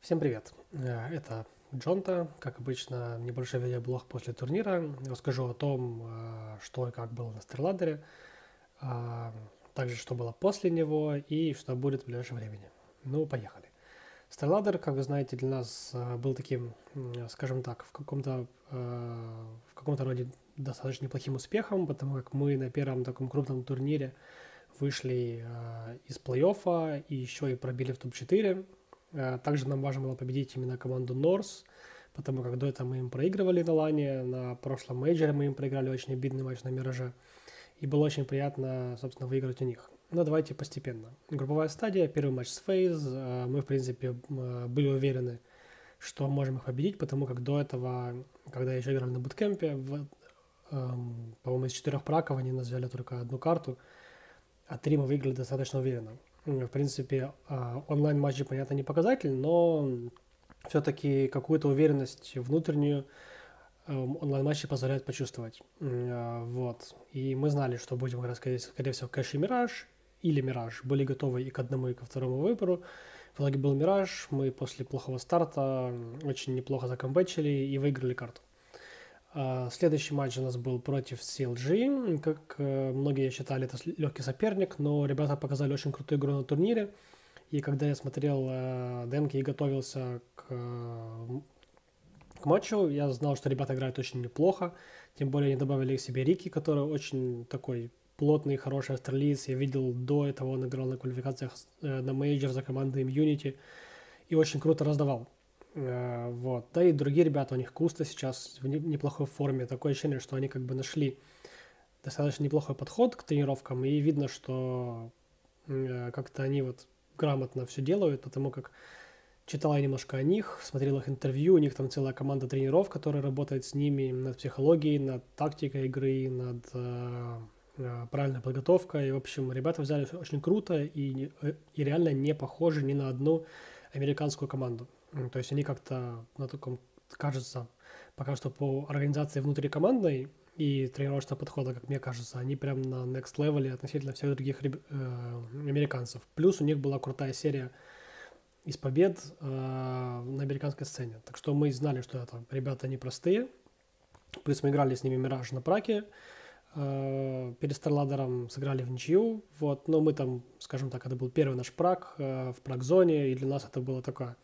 Всем привет! Это Джонта. Как обычно, небольшой видеоблог после турнира. Расскажу о том, что и как было на StarLadder, также что было после него и что будет в ближайшем времени. Ну, поехали. StarLadder, как вы знаете, для нас был таким, скажем так, в каком-то роде достаточно неплохим успехом, потому как мы на первом таком крупном турнире вышли из плей-оффа и еще и пробили в топ-4. Также нам важно было победить именно команду North, потому как до этого мы им проигрывали на лане, на прошлом мейджоре мы им проиграли очень обидный матч на Мираже, и было очень приятно, собственно, выиграть у них. Но давайте постепенно. Групповая стадия, первый матч с FaZe, мы, в принципе, были уверены, что можем их победить, потому как до этого, когда еще играли на буткемпе, по-моему, из 4 праков они нас взяли только одну карту, а 3 мы выиграли достаточно уверенно. В принципе, онлайн-матчи, понятно, не показатель, но все-таки какую-то уверенность внутреннюю онлайн-матчи позволяют почувствовать. Вот. И мы знали, что будем играть, скорее всего, Кэш и Мираж, или Мираж. Были готовы и к одному, и ко второму выбору. В итоге был Мираж, мы после плохого старта очень неплохо закомбэчили и выиграли карту. Следующий матч у нас был против CLG. Как многие считали, это легкий соперник, но ребята показали очень крутую игру на турнире. И когда я смотрел демки и готовился к матчу, я знал, что ребята играют очень неплохо. Тем более они добавили к себе Рики, который очень такой плотный, хороший австралиец. Я видел до этого, он играл на квалификациях на мейджор за командой Immunity и очень круто раздавал. Вот. Да и другие ребята, у них Куста сейчас в неплохой форме. Такое ощущение, что они как бы нашли достаточно неплохой подход к тренировкам. И видно, что как-то они вот грамотно все делают, потому как читал я немножко о них, смотрел их интервью. У них там целая команда тренеров, которая работает с ними над психологией, над тактикой игры, над правильной подготовкой. И, в общем, ребята взяли очень круто и реально не похожи ни на одну американскую команду. То есть они как-то на таком, кажется, пока что по организации внутрикомандной и тренировочного подхода, как мне кажется, они прям на next level относительно всех других американцев. Плюс у них была крутая серия из побед на американской сцене. Так что мы знали, что это ребята непростые. Плюс мы играли с ними Мираж на праке. Перед StarLadder'ом сыграли в ничью. Вот. Но мы там, скажем так, это был первый наш прак в прак-зоне, и для нас это было такое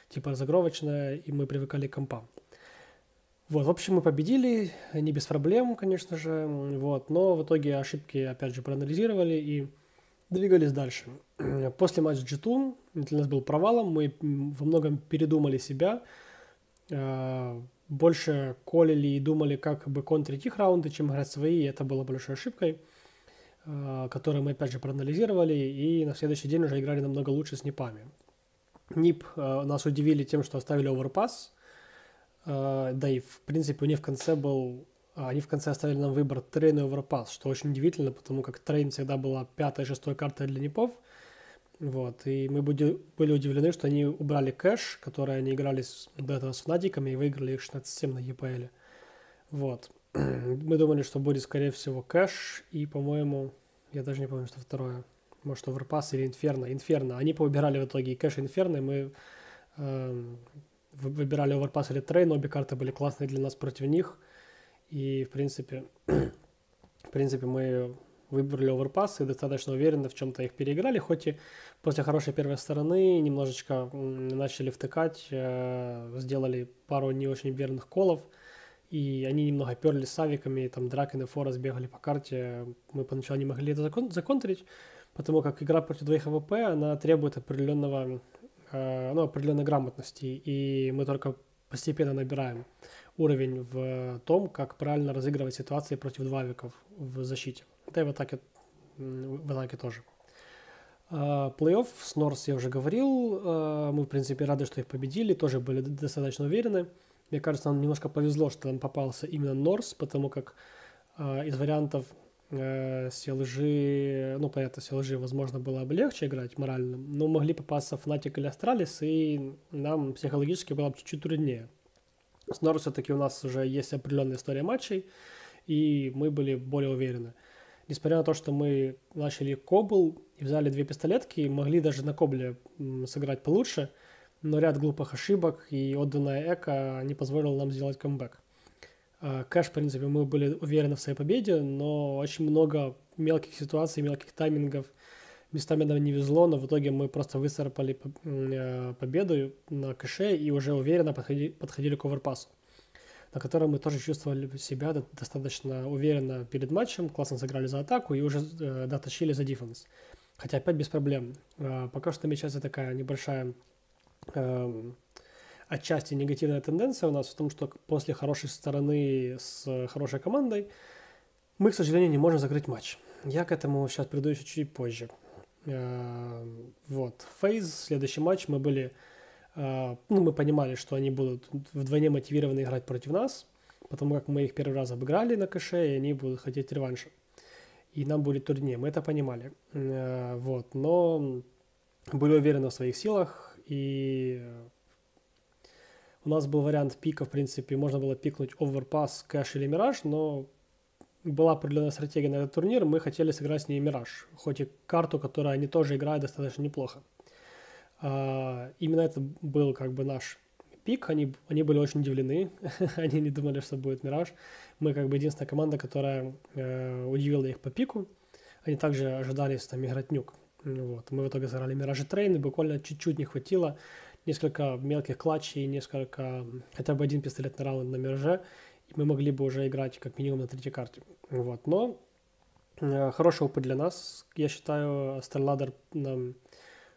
типа разыгровочная, и мы привыкали к компам. Вот, в общем, мы победили, не без проблем, конечно же, вот, но в итоге ошибки, опять же, проанализировали и двигались дальше. После матча G2 для нас был провалом, мы во многом передумали себя, больше колили и думали, как бы контрить их раунды, чем играть свои, и это было большой ошибкой, которую мы, опять же, проанализировали, и на следующий день уже играли намного лучше с НИПами. НИП нас удивили тем, что оставили оверпасс, да и в принципе у них в конце был, они в конце оставили нам выбор трейн и оверпасс, что очень удивительно, потому как трейн всегда была 5-6 картой для НИПов, вот, и мы были удивлены, что они убрали кэш, который они играли до этого с фнатиками и выиграли их 16-7 на EPL, вот. Мы думали, что будет скорее всего кэш и, по-моему, я даже не помню, что второе. Может, Оверпасс или Инферно. Инферно. Они повыбирали в итоге и Кэш, и Инферно, и мы выбирали Оверпасс или Трейн. Обе карты были классные для нас против них. И, в принципе, мы выбрали Оверпасс и достаточно уверенно в чем-то их переиграли. Хоть и после хорошей первой стороны немножечко начали втыкать, сделали пару не очень верных колов. И они немного перли с авиками, там Дракен и Форес бегали по карте. Мы поначалу не могли это законтрить, потому как игра против двоих АВП, она требует определенной грамотности, и мы только постепенно набираем уровень в том, как правильно разыгрывать ситуации против двавиков в защите. Да и в атаке тоже. Плей-офф с North я уже говорил, мы в принципе рады, что их победили, тоже были достаточно уверены. Мне кажется, нам немножко повезло, что нам попался именно North, потому как из вариантов CLG, ну, понятно, CLG, возможно, было бы легче играть морально, но могли попасться Fnatic или Astralis, и нам психологически было бы чуть-чуть труднее. С North все-таки у нас уже есть определенная история матчей, и мы были более уверены. Несмотря на то, что мы начали кобл и взяли 2 пистолетки, могли даже на кобле сыграть получше, но ряд глупых ошибок и отданная эко не позволила нам сделать камбэк. Кэш, в принципе, мы были уверены в своей победе, но очень много мелких ситуаций, мелких таймингов. Местами нам не везло, но в итоге мы просто выцарапали победу на кэше и уже уверенно подходили к оверпасу, на котором мы тоже чувствовали себя достаточно уверенно перед матчем, классно сыграли за атаку и уже дотащили за дефенс. Хотя опять без проблем. Пока что намечается такая небольшая отчасти негативная тенденция у нас в том, что после хорошей стороны с хорошей командой мы, к сожалению, не можем закрыть матч. Я к этому сейчас приду еще чуть позже. Вот, фейз, следующий матч мы были, мы понимали, что они будут вдвойне мотивированы играть против нас, потому как мы их первый раз обыграли на кэше, и они будут хотеть реванша. И нам будет труднее, мы это понимали. Вот, но были уверены в своих силах, и у нас был вариант пика, в принципе, можно было пикнуть оверпас, кэш или мираж, но была определенная стратегия на этот турнир, мы хотели сыграть с ней мираж, хоть и карту, которую они тоже играют достаточно неплохо. Именно это был как бы наш пик, они были очень удивлены, они не думали, что будет мираж. Мы как бы единственная команда, которая удивила их по пику, они также ожидали там играть нюк. Вот. Мы в итоге сыграли мираж и трейн, и буквально чуть-чуть не хватило, несколько мелких клатчей, хотя бы один пистолетный раунд на мираже, и мы могли бы уже играть как минимум на третьей карте. Вот. Но хороший опыт для нас, я считаю, StarLadder нам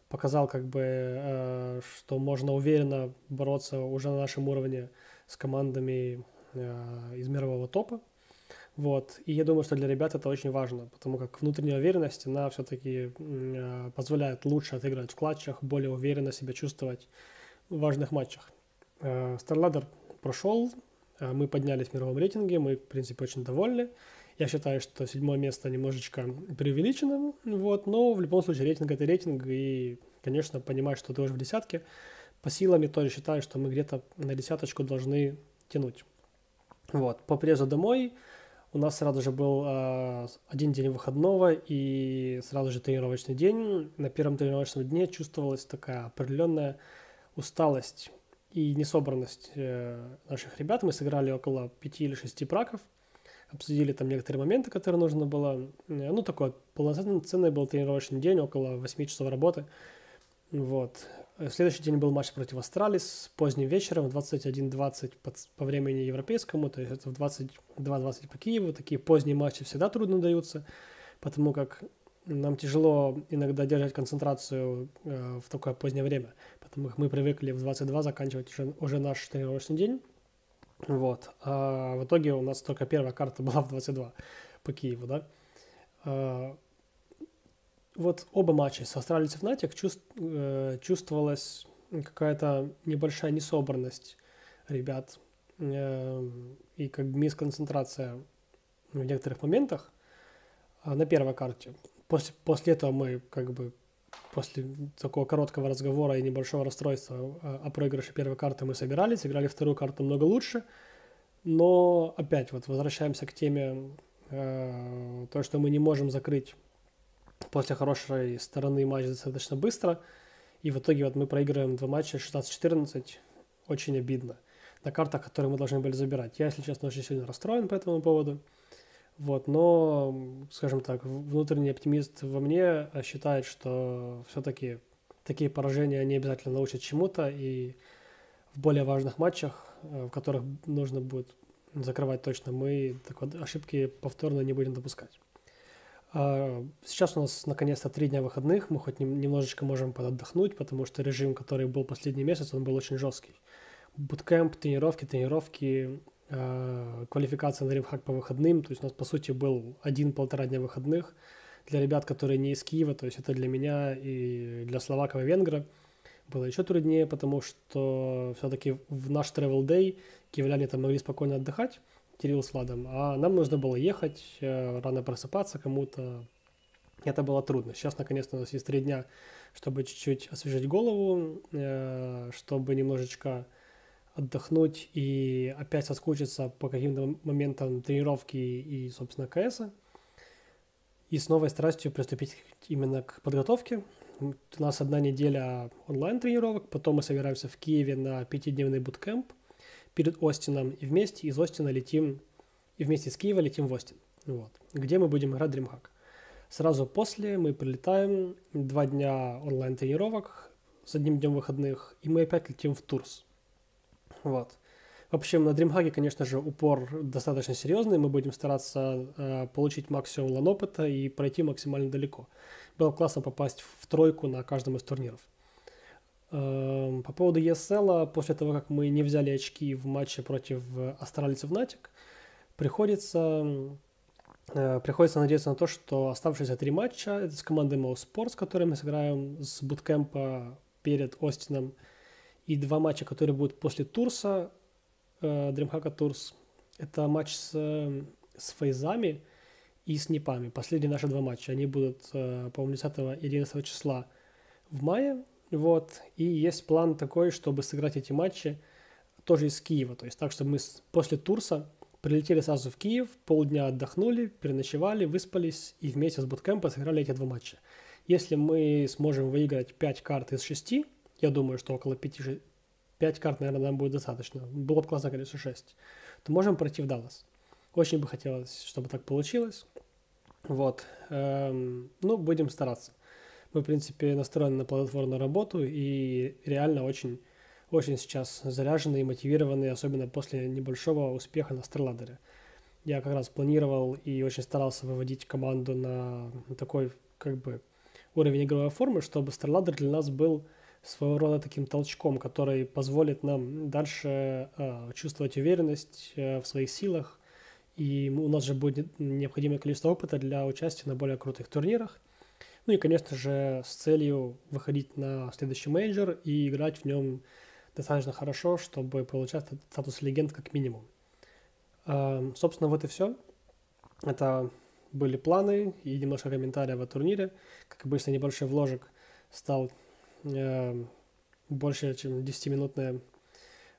показал, как бы, что можно уверенно бороться уже на нашем уровне с командами из мирового топа. Вот. И я думаю, что для ребят это очень важно, потому как внутренняя уверенность, она все-таки позволяет лучше отыгрывать в клатчах, более уверенно себя чувствовать в важных матчах. StarLadder прошел, мы поднялись в мировом рейтинге, мы, в принципе, очень довольны. Я считаю, что 7-е место немножечко преувеличено, вот, но в любом случае рейтинг – это рейтинг, и, конечно, понимать, что ты уже в десятке, по силам я тоже считаю, что мы где-то на десяточку должны тянуть. Вот, по приезду домой у нас сразу же был один день выходного и сразу же тренировочный день. На первом тренировочном дне чувствовалась такая определенная усталость и несобранность наших ребят. Мы сыграли около 5 или 6 праков, обсудили там некоторые моменты, которые нужно было. Ну, такой полноценный был тренировочный день, около 8 часов работы. Вот. Следующий день был матч против Астралис поздним вечером в 21:20 по времени европейскому, то есть это в 22:20 по Киеву. Такие поздние матчи всегда трудно даются, потому как нам тяжело иногда держать концентрацию в такое позднее время, потому как мы привыкли в 22 заканчивать уже наш тренировочный день. Вот. А в итоге у нас только первая карта была в 22 по Киеву, да. Вот оба матча с Астралис и Fnatic чувствовалась какая-то небольшая несобранность ребят и как бы мисконцентрация в некоторых моментах на первой карте. После этого мы как бы после такого короткого разговора и небольшого расстройства о проигрыше первой карты мы собирались, играли вторую карту много лучше, но опять вот возвращаемся к теме то, что мы не можем закрыть после хорошей стороны матч достаточно быстро, и в итоге вот мы проигрываем 2 матча 16-14, очень обидно, на картах, которые мы должны были забирать. Я, если честно, очень сильно расстроен по этому поводу, вот, но, скажем так, внутренний оптимист во мне считает, что все-таки такие поражения не обязательно научат чему-то, и в более важных матчах, в которых нужно будет закрывать точно, мы ошибки повторно не будем допускать. Сейчас у нас наконец-то 3 дня выходных, мы хоть немножечко можем подотдохнуть, потому что режим, который был последний месяц, он был очень жесткий. Буткэмп, тренировки, квалификация на римхак по выходным, то есть у нас по сути был 1-1,5 дня выходных для ребят, которые не из Киева, то есть это для меня и для словаков и венгра было еще труднее, потому что все-таки в наш travel day киевляне там могли спокойно отдыхать, Кирилл с Владом, а нам нужно было ехать, рано просыпаться кому-то. Это было трудно. Сейчас, наконец-то, у нас есть 3 дня, чтобы чуть-чуть освежить голову, чтобы немножечко отдохнуть и опять соскучиться по каким-то моментам тренировки и, собственно, КСа. И с новой страстью приступить именно к подготовке. У нас 1 неделя онлайн-тренировок, потом мы собираемся в Киеве на 5-дневный буткемп перед Остином, и вместе из Остина летим, и вместе с Киева летим в Остин, вот, где мы будем играть DreamHack. Сразу после мы прилетаем, 2 дня онлайн-тренировок с 1 днем выходных, и мы опять летим в Турс. Вот. В общем, на DreamHack, конечно же, упор достаточно серьезный. Мы будем стараться получить максимум лан-опыта и пройти максимально далеко. Было классно попасть в тройку на каждом из турниров. По поводу ESL, после того, как мы не взяли очки в матче против Astralis и Fnatic, приходится надеяться на то, что оставшиеся 3 матча, это с командой Mouse, с которой мы сыграем с буткемпа перед Остином, и 2 матча, которые будут после Турса, DreamHack Турс, это матч с Фейзами и с Непами. Последние наши 2 матча, они будут, по-моему, 10 и 11 числа в мае, вот, и есть план такой, чтобы сыграть эти матчи тоже из Киева, то есть так, чтобы мы после Турса прилетели сразу в Киев, полдня отдохнули, переночевали, выспались и вместе с буткемпа сыграли эти 2 матча. Если мы сможем выиграть 5 карт из 6, я думаю, что около 5 карт, наверное, нам будет достаточно, было бы классно, конечно, 6, то можем пройти в Даллас. Очень бы хотелось, чтобы так получилось. Вот. Ну, будем стараться. Мы, в принципе, настроены на плодотворную работу и реально очень сейчас заряжены и мотивированы, особенно после небольшого успеха на StarLadder. Я как раз планировал и очень старался выводить команду на такой, как бы, уровень игровой формы, чтобы StarLadder для нас был своего рода таким толчком, который позволит нам дальше чувствовать уверенность в своих силах. И у нас же будет необходимое количество опыта для участия на более крутых турнирах. Ну и, конечно же, с целью выходить на следующий мейджор и играть в нем достаточно хорошо, чтобы получать статус легенд как минимум. Собственно, вот и все. Это были планы и немножко комментариев о турнире. Как обычно, небольшой вложек стал больше, чем 10-минутное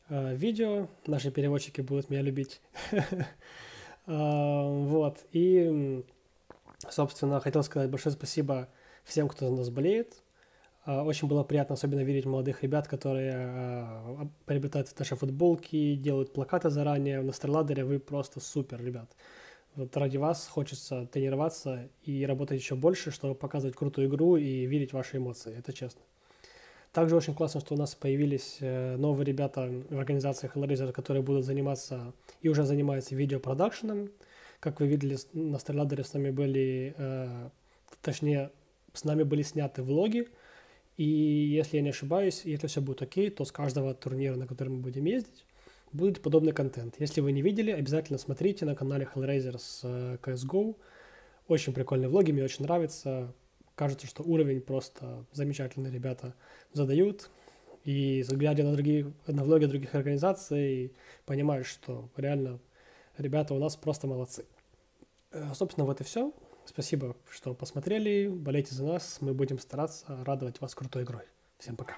видео. Наши переводчики будут меня любить. Вот. И, собственно, хотел сказать большое спасибо всем, кто за нас болеет. Очень было приятно особенно видеть молодых ребят, которые приобретают наши футболки, делают плакаты заранее. На StarLadder вы просто супер, ребят. Вот ради вас хочется тренироваться и работать еще больше, чтобы показывать крутую игру и видеть ваши эмоции. Это честно. Также очень классно, что у нас появились новые ребята в организации Hellraiser, которые будут заниматься и уже занимаются видеопродакшеном. Как вы видели, на StarLadder с нами были, точнее, с нами были сняты влоги. И если я не ошибаюсь, если все будет окей, то с каждого турнира, на который мы будем ездить, будет подобный контент. Если вы не видели, обязательно смотрите на канале Hellraiser с CSGO. Очень прикольные влоги, мне очень нравится. Кажется, что уровень просто замечательный ребята задают. И глядя на влоги других организаций, понимаешь, что реально ребята у нас просто молодцы. Собственно, вот и все. Спасибо, что посмотрели. Болейте за нас. Мы будем стараться радовать вас крутой игрой. Всем пока.